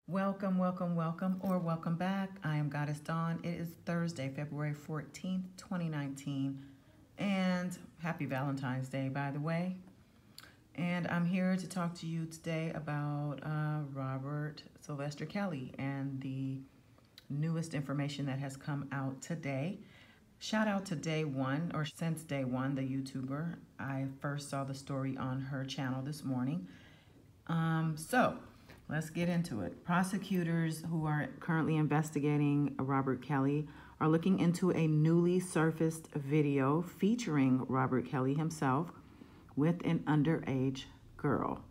Welcome, welcome, welcome, or welcome back. I am Goddess Dawn. It is Thursday, February 14th, 2019, and happy Valentine's Day, by the way. And I'm here to talk to you today about Robert Sylvester Kelly and the newest information that has come out today. Shout out to Day One, or since Day One, the YouTuber. I first saw the story on her channel this morning. So let's get into it. Prosecutors who are currently investigating Robert Kelly are looking into a newly surfaced video featuring Robert Kelly himself with an underage girl.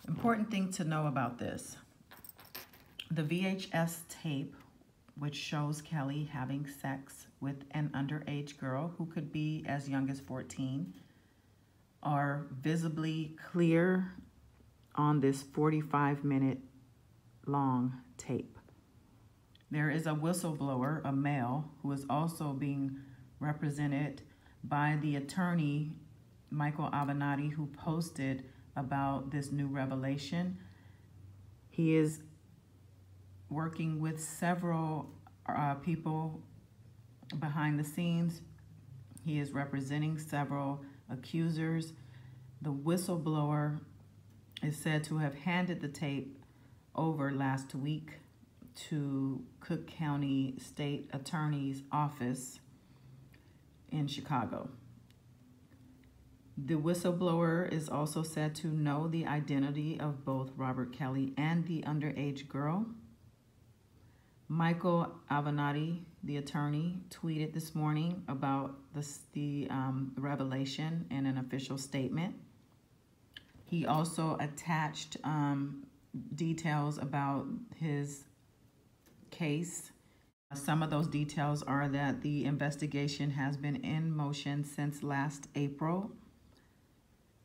Important thing to know about this. The VHS tape, which shows Kelly having sex with an underage girl who could be as young as 14, are visibly clear on this 45-minute long tape. There is a whistleblower, a male, who is also being represented by the attorney Michael Avenatti, who posted about this new revelation. He is working with several people behind the scenes. He is representing several accusers. The whistleblower is said to have handed the tape over last week to Cook County State Attorney's Office in Chicago. The whistleblower is also said to know the identity of both Robert Kelly and the underage girl. Michael Avenatti, the attorney, tweeted this morning about the revelation in an official statement. He also attached details about his case. Some of those details are that the investigation has been in motion since last April.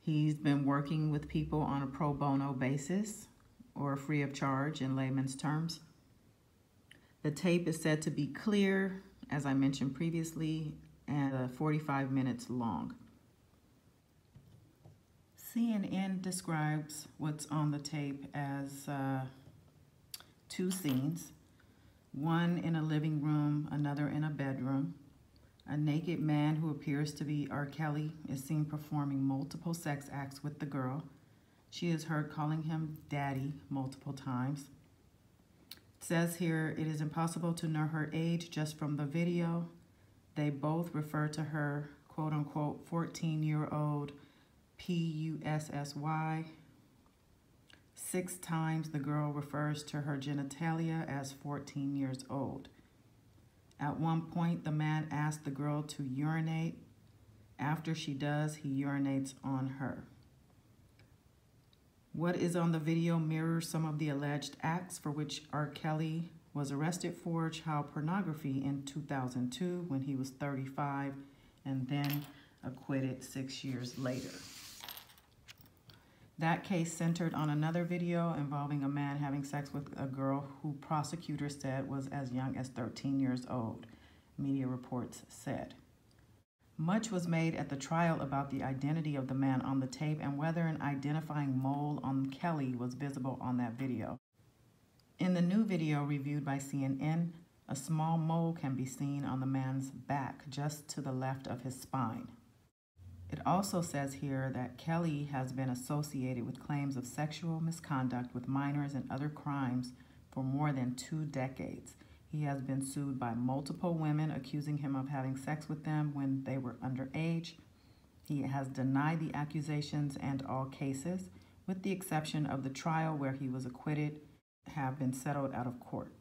He's been working with people on a pro bono basis, or free of charge in layman's terms. The tape is said to be clear, as I mentioned previously, and 45 minutes long. CNN describes what's on the tape as two scenes, one in a living room, another in a bedroom. A naked man who appears to be R. Kelly is seen performing multiple sex acts with the girl. She is heard calling him daddy multiple times. It says here, it is impossible to know her age just from the video. They both refer to her, quote unquote, 14-year-old P-U-S-S-Y. 6 times the girl refers to her genitalia as 14 years old. At one point, the man asks the girl to urinate. After she does, he urinates on her. What is on the video mirrors some of the alleged acts for which R. Kelly was arrested for child pornography in 2002 when he was 35 and then acquitted 6 years later. That case centered on another video involving a man having sex with a girl who prosecutors said was as young as 13 years old, media reports said. Much was made at the trial about the identity of the man on the tape and whether an identifying mole on Kelly was visible on that video. In the new video reviewed by CNN, a small mole can be seen on the man's back just to the left of his spine. It also says here that Kelly has been associated with claims of sexual misconduct with minors and other crimes for more than 2 decades. He has been sued by multiple women accusing him of having sex with them when they were underage. He has denied the accusations, and all cases, with the exception of the trial where he was acquitted, have been settled out of court.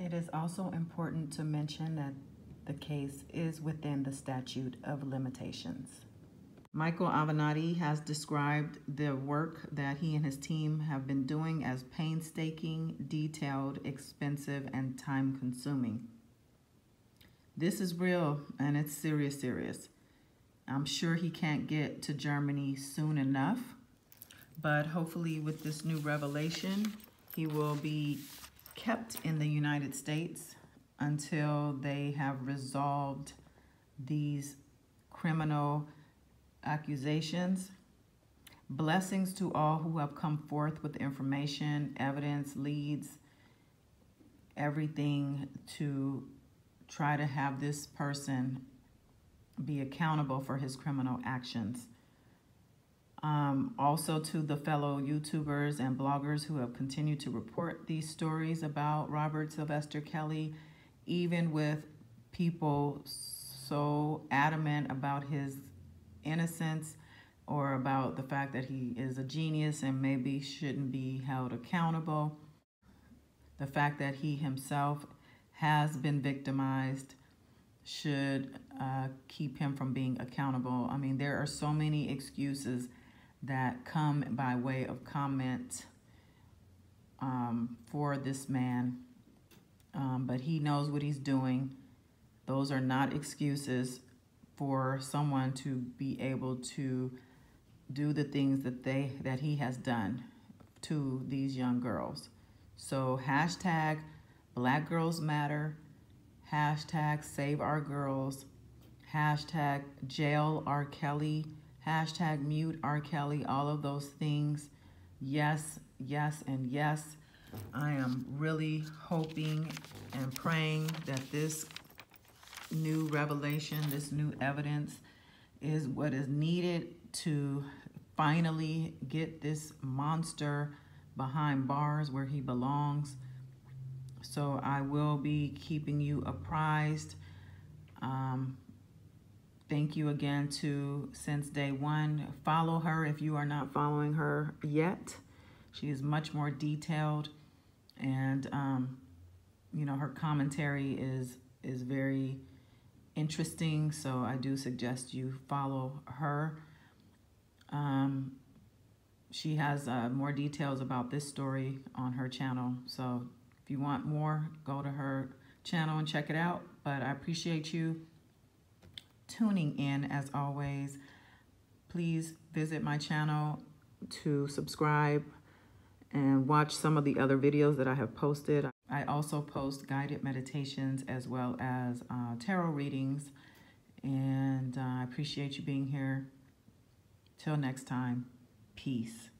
It is also important to mention that the case is within the statute of limitations. Michael Avenatti has described the work that he and his team have been doing as painstaking, detailed, expensive, and time-consuming. This is real, and it's serious. I'm sure he can't get to Germany soon enough, but hopefully with this new revelation, he will be kept in the United States until they have resolved these criminal accusations. Blessings to all who have come forth with information, evidence, leads, everything to try to have this person be accountable for his criminal actions. Also to the fellow YouTubers and bloggers who have continued to report these stories about Robert Sylvester Kelly, even with people so adamant about his innocence or about the fact that he is a genius and maybe shouldn't be held accountable. The fact that he himself has been victimized should keep him from being accountable. I mean, there are so many excuses that come by way of comment for this man, but he knows what he's doing. Those are not excuses for someone to be able to do the things that he has done to these young girls. So hashtag Black Girls Matter, hashtag Save Our Girls, hashtag Jail R. Kelly, hashtag Mute R. Kelly, all of those things. Yes, yes, and yes. I am really hoping and praying that this new revelation, this new evidence is what is needed to finally get this monster behind bars where he belongs. So I will be keeping you apprised. Thank you again to Since Day One. Follow her if you are not following her yet. She is much more detailed, and you know, her commentary is very interesting. So I do suggest you follow her. She has more details about this story on her channel. So if you want more, go to her channel and check it out. But I appreciate you tuning in as always. Please visit my channel to subscribe and watch some of the other videos that I have posted. I also post guided meditations as well as tarot readings. And I appreciate you being here. Till next time, peace.